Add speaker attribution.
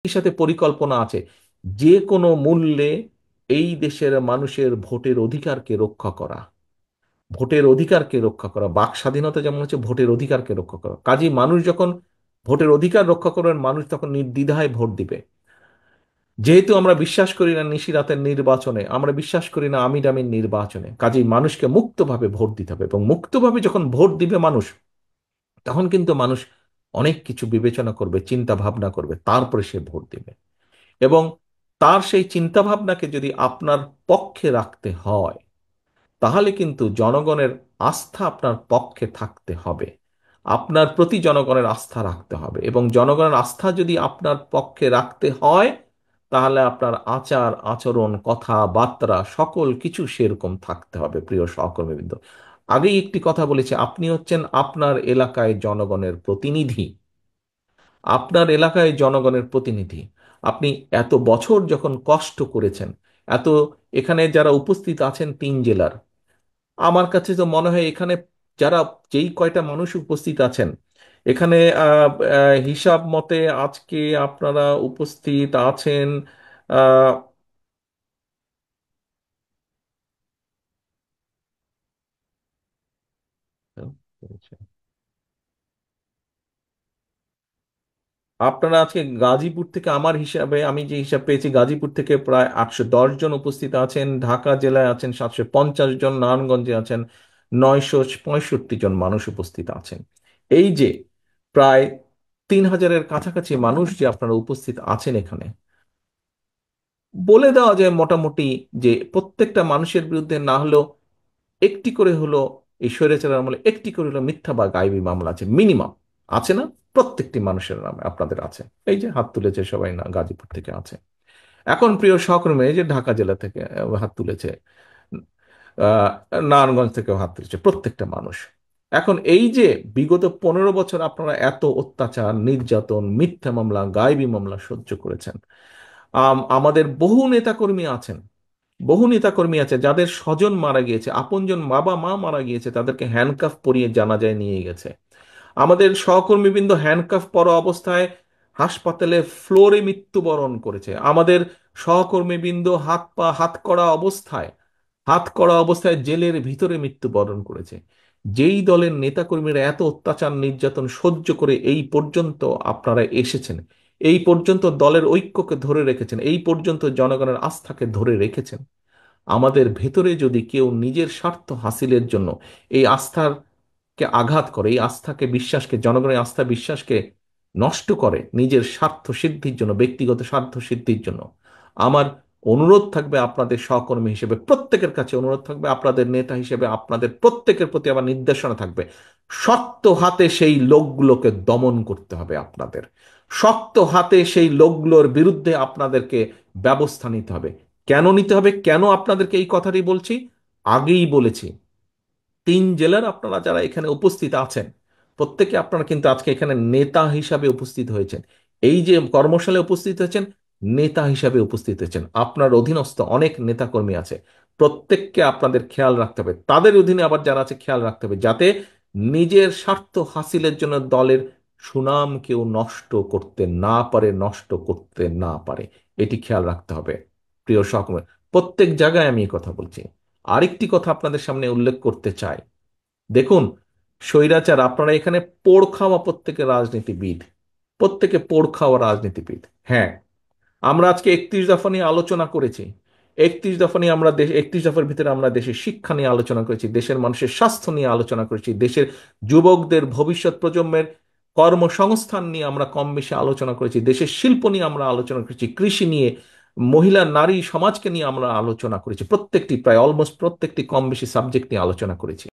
Speaker 1: এর সাথে পরিকল্পনা আছে যে কোনো মূল্যে এই দেশের মানুষের ভোটের অধিকারকে রক্ষা করা। ভোটের অধিকারকে রক্ষা করা, বাক স্বাধীনতা যেমন হচ্ছে ভোটের অধিকারকে রক্ষা করা। কাজেই মানুষ যখন ভোটের অধিকার রক্ষা করবেন, মানুষ তখন নির্দ্বিধায় ভোট দিবে। যেহেতু আমরা বিশ্বাস করি না নিশিরাতের নির্বাচনে, আমরা বিশ্বাস করি না আমির নির্বাচনে, কাজেই মানুষকে মুক্তভাবে ভোট দিতে হবে। এবং মুক্তভাবে যখন ভোট দিবে মানুষ, তখন কিন্তু মানুষ অনেক কিছু বিবেচনা করবে, চিন্তা ভাবনা করবে, তারপরে সে ভোট দিবে। এবং তার সেই চিন্তা ভাবনাকে যদি আপনার পক্ষে রাখতে হয়, তাহলে কিন্তু জনগণের আস্থা আপনার পক্ষে থাকতে হবে। আপনার প্রতি জনগণের আস্থা রাখতে হবে, এবং জনগণের আস্থা যদি আপনার পক্ষে রাখতে হয়, তাহলে আপনার আচার আচরণ কথাবার্তা সকল কিছু সেরকম থাকতে হবে। প্রিয় সহকর্মীবৃন্দ, আগেই একটি কথা বলেছি, আপনি হচ্ছেন আপনার এলাকায় জনগণের প্রতিনিধি। আপনার এলাকায় জনগণের প্রতিনিধি। আপনি এত বছর যখন কষ্ট করেছেন, এত, এখানে যারা উপস্থিত আছেন 3 জেলার, আমার কাছে তো মনে হয় এখানে যারা, যেই কয়টা মানুষ উপস্থিত আছেন এখানে, হিসাব মতে আজকে আপনারা উপস্থিত আছেন আহ আপনারা আজকে গাজীপুর থেকে, আমার হিসাবে আমি যে হিসাব পেয়েছি, গাজীপুর থেকে প্রায় 810 জন উপস্থিত আছেন, ঢাকা জেলায় আছেন 750 জন, নারায়ণগঞ্জে আছেন 965 জন মানুষ উপস্থিত আছেন। এই যে প্রায় 3000-এর কাছাকাছি মানুষ যে আপনারা উপস্থিত আছেন এখানে, বলে দেওয়া যায় মোটামুটি যে প্রত্যেকটা মানুষের বিরুদ্ধে না হলেও একটি করে হলো, এই স্বৈরাচারের আমলে একটি করে হলো মিথ্যা বা গায়েবী মামলা আছে, মিনিমাম। আছে না? প্রত্যেকটি মানুষের নামে আপনাদের আছে। এই যে হাত তুলেছে সবাই, না গাজীপুর থেকে আছে। এখন প্রিয় সহকর্মী, এই যে ঢাকা জেলা থেকে হাত তুলেছে, আহ নারায়ণগঞ্জ থেকেও হাত তুলেছে, প্রত্যেকটা মানুষ। এখন এই যে বিগত 15 বছর আপনারা এত অত্যাচার, নির্যাতন, মিথ্যা মামলা, গায়েবী মামলা সহ্য করেছেন। আমাদের বহু নেতাকর্মী আছেন, বহু নেতাকর্মী আছে যাদের স্বজন মারা গিয়েছে, আপনজন বাবা মা মারা গিয়েছে, তাদেরকে হ্যান্ডকাফ পরিয়ে জানাজায় নিয়ে গেছে। আমাদের সহকর্মীবৃন্দ হ্যান্ডকাফ পরা অবস্থায় হাসপাতালে ফ্লোরে মৃত্যুবরণ করেছে। আমাদের সহকর্মীবৃন্দ হাত করা অবস্থায় জেলের ভিতরে মৃত্যুবরণ করেছে। যেই দলের নেতাকর্মীরা এত অত্যাচার নির্যাতন সহ্য করে এই পর্যন্ত আপনারা এসেছেন, এই পর্যন্ত দলের ঐক্যকে ধরে রেখেছেন, এই পর্যন্ত জনগণের আস্থাকে ধরে রেখেছেন, আমাদের ভেতরে যদি কেউ নিজের স্বার্থ হাসিলের জন্য এই আস্থার কে আঘাত করে, এই আস্থাকে, বিশ্বাসকে, জনগণের আস্থা বিশ্বাসকে নষ্ট করে নিজের স্বার্থ সিদ্ধির জন্য, ব্যক্তিগত স্বার্থ সিদ্ধির জন্য, আমার অনুরোধ থাকবে আপনাদের সহকর্মী হিসেবে, প্রত্যেকের কাছে অনুরোধ থাকবে, আপনাদের নেতা হিসেবে আপনাদের প্রত্যেকের প্রতি আমার নির্দেশনা থাকবে, শক্ত হাতে সেই লোকগুলোকে দমন করতে হবে। আপনাদের শক্ত হাতে সেই লোকগুলোর বিরুদ্ধে আপনাদেরকে ব্যবস্থা নিতে হবে। কেন নিতে হবে, কেন আপনাদেরকে এই কথাটি বলছি? আগেই বলেছি, 3 জেলার আপনারা যারা এখানে উপস্থিত আছেন, প্রত্যেকে আপনারা কিন্তু আজকে এখানে নেতা হিসাবে উপস্থিত হয়েছেন। এই যে কর্মশালায় উপস্থিত হয়েছেন, নেতা হিসাবে উপস্থিত হয়েছেন। আপনার অধীনস্থ অনেক নেতাকর্মী আছে, প্রত্যেককে আপনাদের খেয়াল রাখতে হবে। তাদের অধীনে আবার যারা আছে, খেয়াল রাখতে হবে যাতে নিজের স্বার্থ হাসিলের জন্য দলের সুনাম কেউ নষ্ট করতে না পারে, নষ্ট করতে না পারে। এটি খেয়াল রাখতে হবে। প্রিয় সহকর্মী, প্রত্যেক জায়গায় আমি এই কথা বলছি। আরেকটি কথা আপনাদের সামনে উল্লেখ করতে চাই। দেখুন, স্বৈরাচার, আপনারা এখানে পোড় খাওয়া প্রত্যেকে রাজনীতিবিদ, প্রত্যেকে পোড় খাওয়া রাজনীতিবিদ। হ্যাঁ, আমরা আজকে 31 দফা নিয়ে আলোচনা করেছি। 31 দফা নিয়ে আমরা 31 দফার ভিতরে আমরা দেশের শিক্ষা নিয়ে আলোচনা করেছি, দেশের মানুষের স্বাস্থ্য নিয়ে আলোচনা করেছি, দেশের যুবকদের ভবিষ্যৎ প্রজন্মের কর্মসংস্থান নিয়ে আমরা কম বেশি আলোচনা করেছি, দেশের শিল্প নিয়ে আমরা আলোচনা করেছি, কৃষি নিয়ে, মহিলা নারী সমাজকে নিয়ে আমরা আলোচনা করেছি। প্রত্যেকটি, প্রায় অলমোস্ট প্রত্যেকটি কম বেশি সাবজেক্ট নিয়ে আলোচনা করেছি।